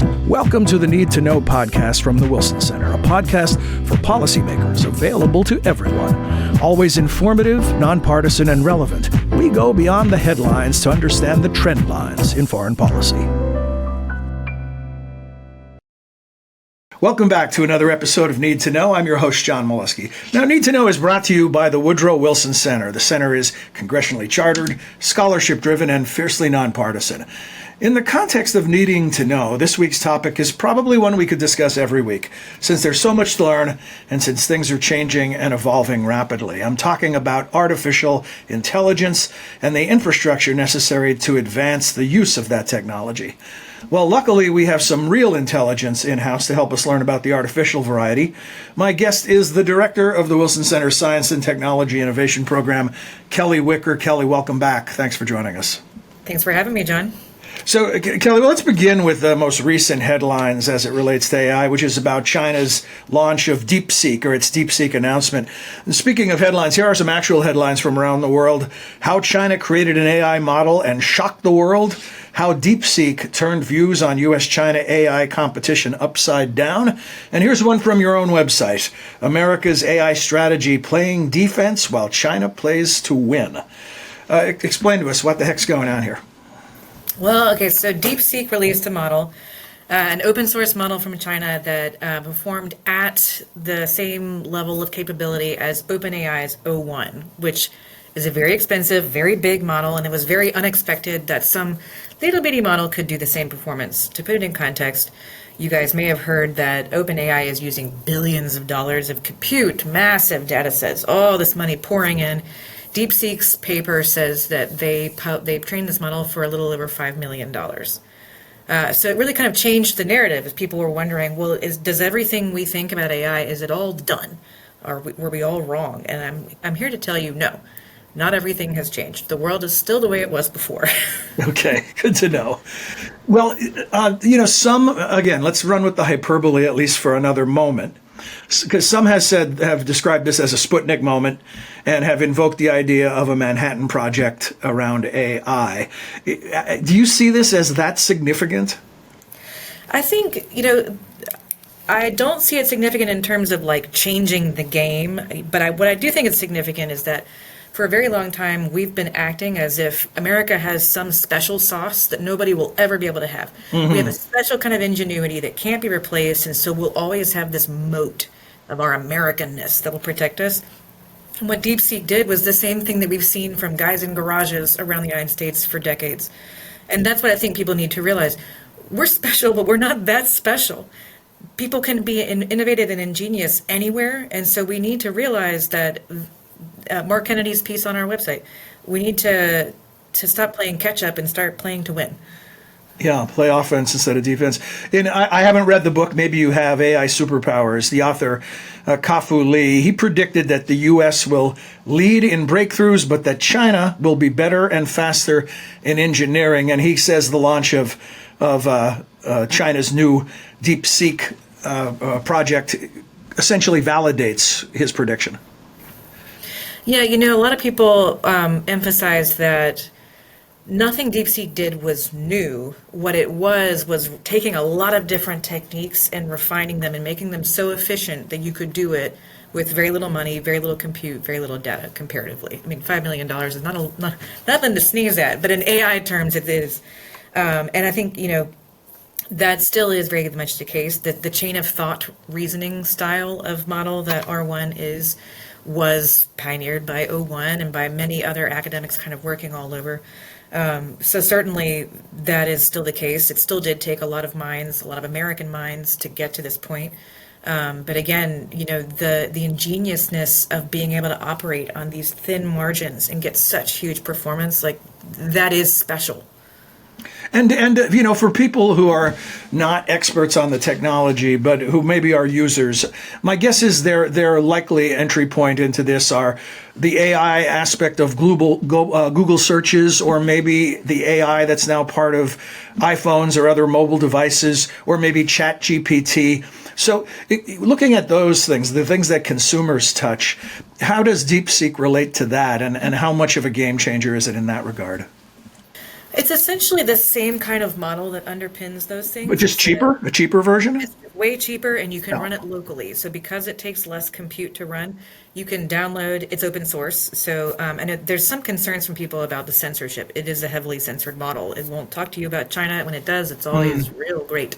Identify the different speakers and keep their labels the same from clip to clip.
Speaker 1: Welcome to the Need to Know podcast from the Wilson Center, a podcast for policymakers available to everyone. Always informative, nonpartisan, and relevant. We go beyond the headlines to understand the trend lines in foreign policy. Welcome back to another episode of Need to Know. I'm your host, John Milewski. Now, Need to Know is brought to you by the Woodrow Wilson Center. The center is congressionally chartered, scholarship-driven, and fiercely nonpartisan. In the context of needing to know, this week's topic is probably one we could discuss every week, since there's so much to learn and since things are changing and evolving rapidly. I'm talking about artificial intelligence and the infrastructure necessary to advance the use of that technology. Well, luckily, we have some real intelligence in-house to help us learn about the artificial variety. My guest is the director of the Wilson Center Science and Technology Innovation Program, Kellee Wicker. Kellee, welcome back. Thanks for joining us.
Speaker 2: Thanks for having me, John.
Speaker 1: So, Kellee, well, let's begin with the most recent headlines as it relates to AI, which is about China's launch of DeepSeek, or its DeepSeek announcement. And speaking of headlines, here are some actual headlines from around the world. How China created an AI model and shocked the world. How DeepSeek turned views on U.S.-China AI competition upside down. And here's one from your own website. America's AI strategy playing defense while China plays to win. Explain to us what the heck's going on here.
Speaker 2: Well, okay, so DeepSeek released a model, an open source model from China that performed at the same level of capability as OpenAI's O1, which is a very expensive, very big model, and it was very unexpected that some little bitty model could do the same performance. To put it in context, you guys may have heard that OpenAI is using billions of dollars of compute, massive data sets, all this money pouring in. DeepSeek's paper says that they've trained this model for a little over $5 million. So it really kind of changed the narrative as people were wondering, well, does everything we think about AI, is it all done? Or were we all wrong? And I'm here to tell you, no, not everything has changed. The world is still the way it was before.
Speaker 1: Okay, good to know. Well, again, let's run with the hyperbole at least for another moment. Because some have described this as a Sputnik moment and have invoked the idea of a Manhattan Project around AI. Do you see this as that significant?
Speaker 2: I think, I don't see it significant in terms of like changing the game, but what I do think is significant is that for a very long time, we've been acting as if America has some special sauce that nobody will ever be able to have. Mm-hmm. We have a special kind of ingenuity that can't be replaced, and so we'll always have this moat of our Americanness that will protect us. And what DeepSeek did was the same thing that we've seen from guys in garages around the United States for decades. And that's what I think people need to realize. We're special, but we're not that special. People can be innovative and ingenious anywhere, and so we need to realize that Mark Kennedy's piece on our website. We need to stop playing catch up and start playing to win.
Speaker 1: Yeah, play offense instead of defense. And I haven't read the book. Maybe you have, AI Superpowers. The author, Ka-Fu Lee, he predicted that the U.S. will lead in breakthroughs, but that China will be better and faster in engineering. And he says the launch of China's new DeepSeek project essentially validates his prediction.
Speaker 2: Yeah, a lot of people emphasize that nothing DeepSeek did was new. What it was taking a lot of different techniques and refining them and making them so efficient that you could do it with very little money, very little compute, very little data comparatively. I mean, $5 million is not nothing to sneeze at, but in AI terms it is. And I think, that still is very much the case, that the chain of thought reasoning style of model that R1 was pioneered by O1 and by many other academics kind of working all over. So certainly that is still the case. It still did take a lot of minds, a lot of American minds to get to this point. But again, the ingeniousness of being able to operate on these thin margins and get such huge performance, like that is special.
Speaker 1: And for people who are not experts on the technology, but who maybe are users, my guess is their likely entry point into this are the AI aspect of Google searches, or maybe the AI that's now part of iPhones or other mobile devices, or maybe ChatGPT. So looking at those things, the things that consumers touch, how does DeepSeek relate to that, and how much of a game changer is it in that regard?
Speaker 2: It's essentially the same kind of model that underpins those
Speaker 1: But
Speaker 2: things.
Speaker 1: just cheaper, a cheaper version?
Speaker 2: It's way cheaper and you can run
Speaker 1: No.
Speaker 2: it locally. So because it takes less compute to run, you can download, it's open source. So, there's some concerns from people about the censorship. It is a heavily censored model. It won't talk to you about China. When it does, it's always real great.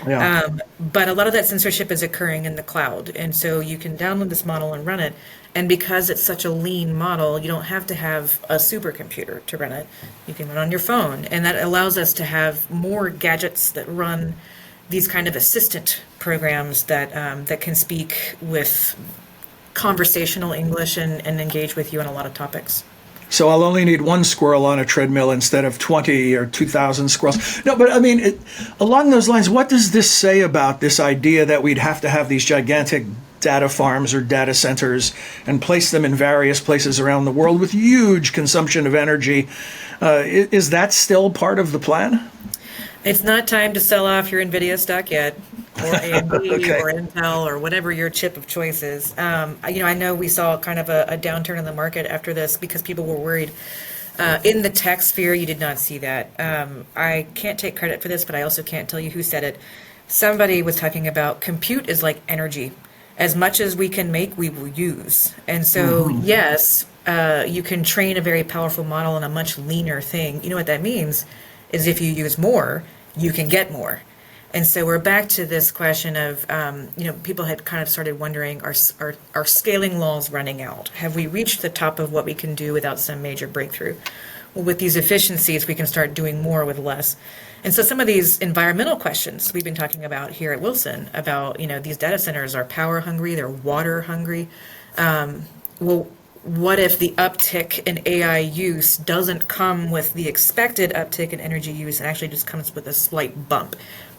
Speaker 1: Yeah.
Speaker 2: But a lot of that censorship is occurring in the cloud. And so you can download this model and run it. And because it's such a lean model, you don't have to have a supercomputer to run it. You can run it on your phone. And that allows us to have more gadgets that run these kind of assistant programs that can speak with conversational English and engage with you on a lot of topics.
Speaker 1: So I'll only need one squirrel on a treadmill instead of 20 or 2,000 squirrels. No, but I mean, along those lines, what does this say about this idea that we'd have to have these gigantic data farms or data centers and place them in various places around the world with huge consumption of energy? Is that still part of the plan?
Speaker 2: It's not time to sell off your NVIDIA stock yet, or AMD
Speaker 1: Okay.
Speaker 2: or Intel or whatever your chip of choice is. I know we saw kind of a downturn in the market after this because people were worried. In the tech sphere, you did not see that. I can't take credit for this, but I also can't tell you who said it. Somebody was talking about compute is like energy. As much as we can make, we will use. And so, yes, you can train a very powerful model on a much leaner thing. You know what that means is if you use more, you can get more. And so we're back to this question of, people had kind of started wondering, are scaling laws running out? Have we reached the top of what we can do without some major breakthrough? Well, with these efficiencies, we can start doing more with less. And so some of these environmental questions we've been talking about here at Wilson about, these data centers are power hungry, they're water hungry. Well, what if the uptick in AI use doesn't come with the expected uptick in energy use and actually just comes with a slight bump?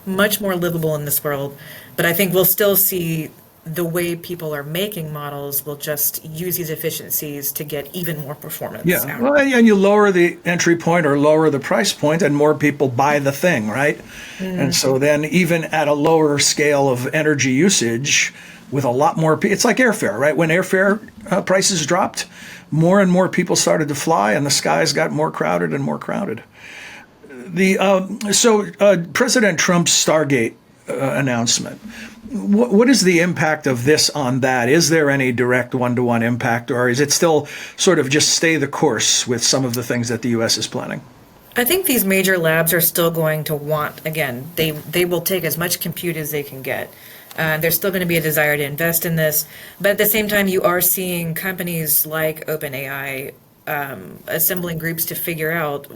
Speaker 2: Much more livable in this world, but I think we'll still see the way people are making models will just use these efficiencies to get even more performance
Speaker 1: Yeah.
Speaker 2: out.
Speaker 1: Well, and you lower the entry point or lower the price point, and more people buy the thing, right? And so then, even at a lower scale of energy usage, with a lot more, it's like airfare, right? When airfare prices dropped, more and more people started to fly, and the skies got more crowded and more crowded. President Trump's Stargate announcement. What is the impact of this on that? Is there any direct one-to-one impact, or is it still sort of just stay the course with some of the things that the U.S. is planning?
Speaker 2: I think these major labs are still going to want, again, they will take as much compute as they can get. There's still going to be a desire to invest in this. But at the same time, you are seeing companies like OpenAI assembling groups to figure out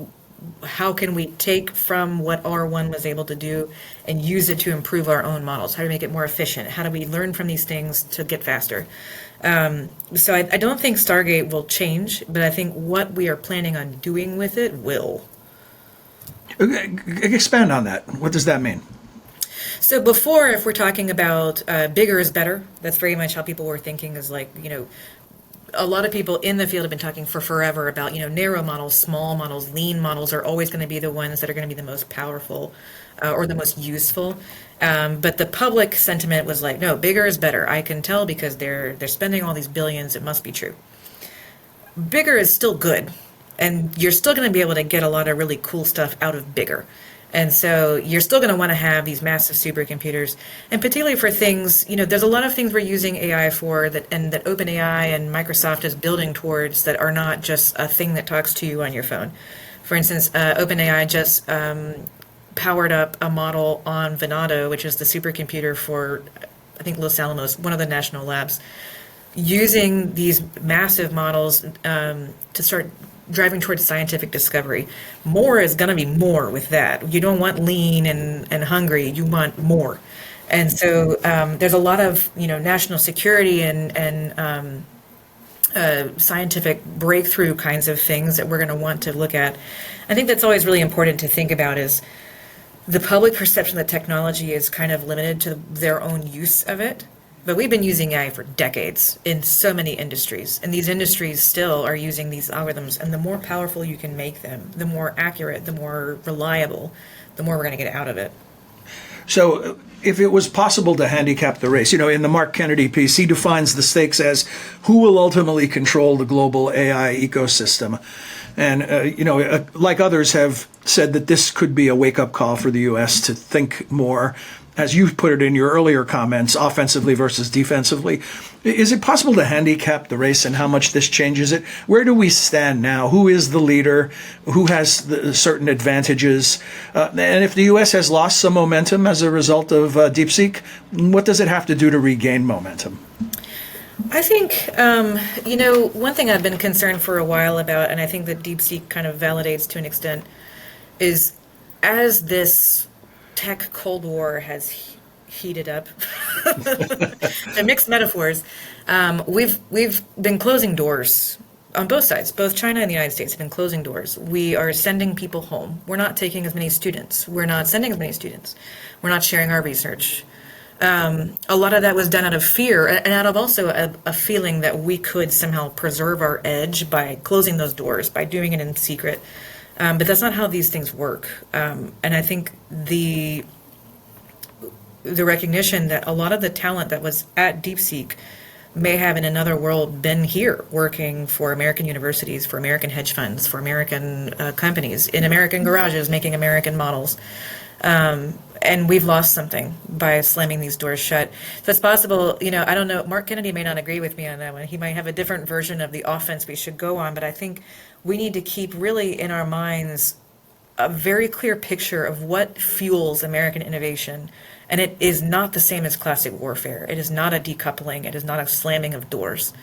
Speaker 2: how can we take from what R1 was able to do and use it to improve our own models? How do we make it more efficient? How do we learn from these things to get faster? So I don't think Stargate will change, but I think what we are planning on doing with it will.
Speaker 1: Expand on that. What does that mean?
Speaker 2: So before, if we're talking about bigger is better, that's very much how people were thinking is like, a lot of people in the field have been talking for forever about, narrow models, small models, lean models are always going to be the ones that are going to be the most powerful or the most useful. But the public sentiment was like, no, bigger is better. I can tell because they're spending all these billions. It must be true. Bigger is still good. And you're still going to be able to get a lot of really cool stuff out of bigger. And so you're still going to want to have these massive supercomputers, and particularly for things, there's a lot of things we're using AI for that OpenAI and Microsoft is building towards that are not just a thing that talks to you on your phone. For instance, OpenAI just powered up a model on Venado, which is the supercomputer for, I think, Los Alamos, one of the national labs, using these massive models to start driving towards scientific discovery. More is going to be more with that. You don't want lean and hungry. You want more. And so there's a lot of national security and scientific breakthrough kinds of things that we're going to want to look at. I think that's always really important to think about is the public perception that technology is kind of limited to their own use of it. But we've been using AI for decades in so many industries, and these industries still are using these algorithms, and the more powerful you can make them, the more accurate, the more reliable, the more we're going to get out of it.
Speaker 1: So if it was possible to handicap the race, in the Mark Kennedy piece, he defines the stakes as who will ultimately control the global AI ecosystem. And, like others have said that this could be a wake-up call for the U.S. to think more, as you put it in your earlier comments, offensively versus defensively. Is it possible to handicap the race and how much this changes it? Where do we stand now? Who is the leader? Who has certain advantages? And if the U.S. has lost some momentum as a result of DeepSeek, what does it have to do to regain momentum?
Speaker 2: I think, one thing I've been concerned for a while about, and I think that DeepSeek kind of validates to an extent, is as this tech Cold War has heated up, to mix metaphors, we've been closing doors on both sides. Both China and the United States have been closing doors. We are sending people home. We're not taking as many students. We're not sending as many students. We're not sharing our research. A lot of that was done out of fear and out of also a feeling that we could somehow preserve our edge by closing those doors, by doing it in secret. But that's not how these things work. And I think the recognition that a lot of the talent that was at DeepSeek may have in another world been here working for American universities, for American hedge funds, for American companies, in American garages, making American models. And we've lost something by slamming these doors shut. So it's possible, I don't know, Mark Kennedy may not agree with me on that one. He might have a different version of the offense we should go on, but I think we need to keep really in our minds a very clear picture of what fuels American innovation. And it is not the same as classic warfare. It is not a decoupling. It is not a slamming of doors.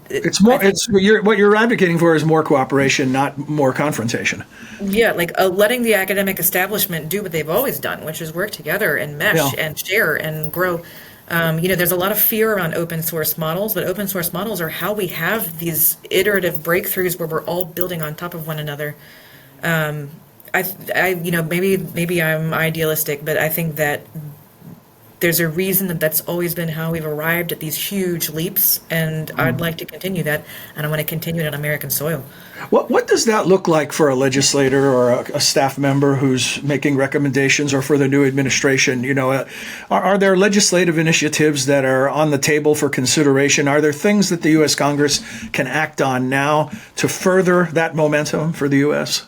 Speaker 1: It's more. What you're advocating for is more cooperation, not more confrontation.
Speaker 2: Yeah, like letting the academic establishment do what they've always done, which is work together and mesh and share and grow. There's a lot of fear around open source models, but open source models are how we have these iterative breakthroughs where we're all building on top of one another. Maybe I'm idealistic, but I think that there's a reason that that's always been how we've arrived at these huge leaps, and I'd like to continue that, and I want to continue it on American soil.
Speaker 1: What does that look like for a legislator or a staff member who's making recommendations, or for the new administration? Are there legislative initiatives that are on the table for consideration? Are there things that the U.S. Congress can act on now to further that momentum for the U.S.?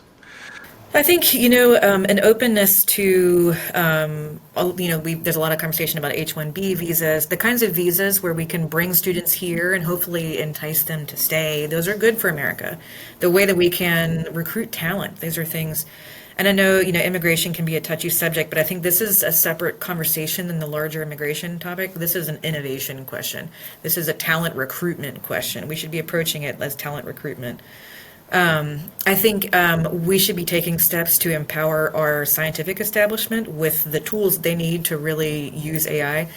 Speaker 2: I think, an openness to, there's a lot of conversation about H-1B visas, the kinds of visas where we can bring students here and hopefully entice them to stay. Those are good for America. The way that we can recruit talent, these are things. And I know, immigration can be a touchy subject, but I think this is a separate conversation than the larger immigration topic. This is an innovation question. This is a talent recruitment question. We should be approaching it as talent recruitment. I think we should be taking steps to empower our scientific establishment with the tools they need to really use AI.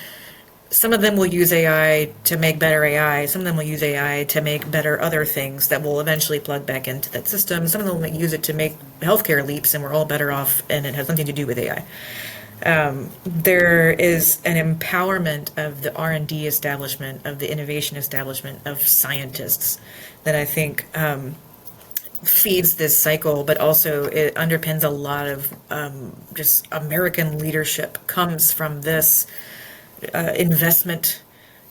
Speaker 2: Some of them will use AI to make better AI. Some of them will use AI to make better other things that will eventually plug back into that system. Some of them will use it to make healthcare leaps, and we're all better off, and it has nothing to do with AI. There is an empowerment of the R&D establishment, of the innovation establishment, of scientists that I think feeds this cycle, but also it underpins a lot of just American leadership comes from this investment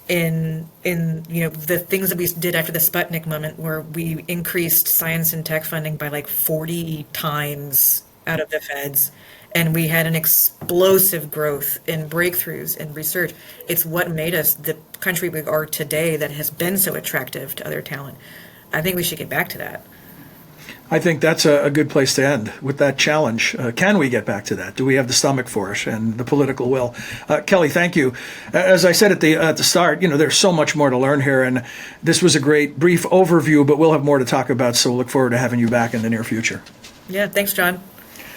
Speaker 2: in the things that we did after the Sputnik moment, where we increased science and tech funding by like 40 times out of the feds, and we had an explosive growth in breakthroughs in research. It's what made us the country we are today that has been so attractive to other talent. I think we should get back to that.
Speaker 1: I think that's a good place to end with that challenge. Can we get back to that? Do we have the stomach for it and the political will? Kellee, thank you. As I said at the start, there's so much more to learn here, and this was a great brief overview, but we'll have more to talk about, so we'll look forward to having you back in the near future.
Speaker 2: Yeah, thanks, John.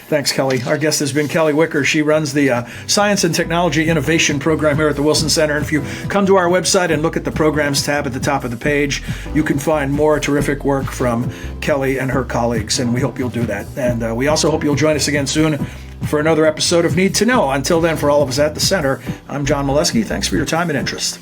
Speaker 1: Thanks, Kellee. Our guest has been Kellee Wicker. She runs the Science and Technology Innovation Program here at the Wilson Center. And if you come to our website and look at the Programs tab at the top of the page, you can find more terrific work from Kellee and her colleagues, and we hope you'll do that. And we also hope you'll join us again soon for another episode of Need to Know. Until then, for all of us at the Center, I'm John Milewski. Thanks for your time and interest.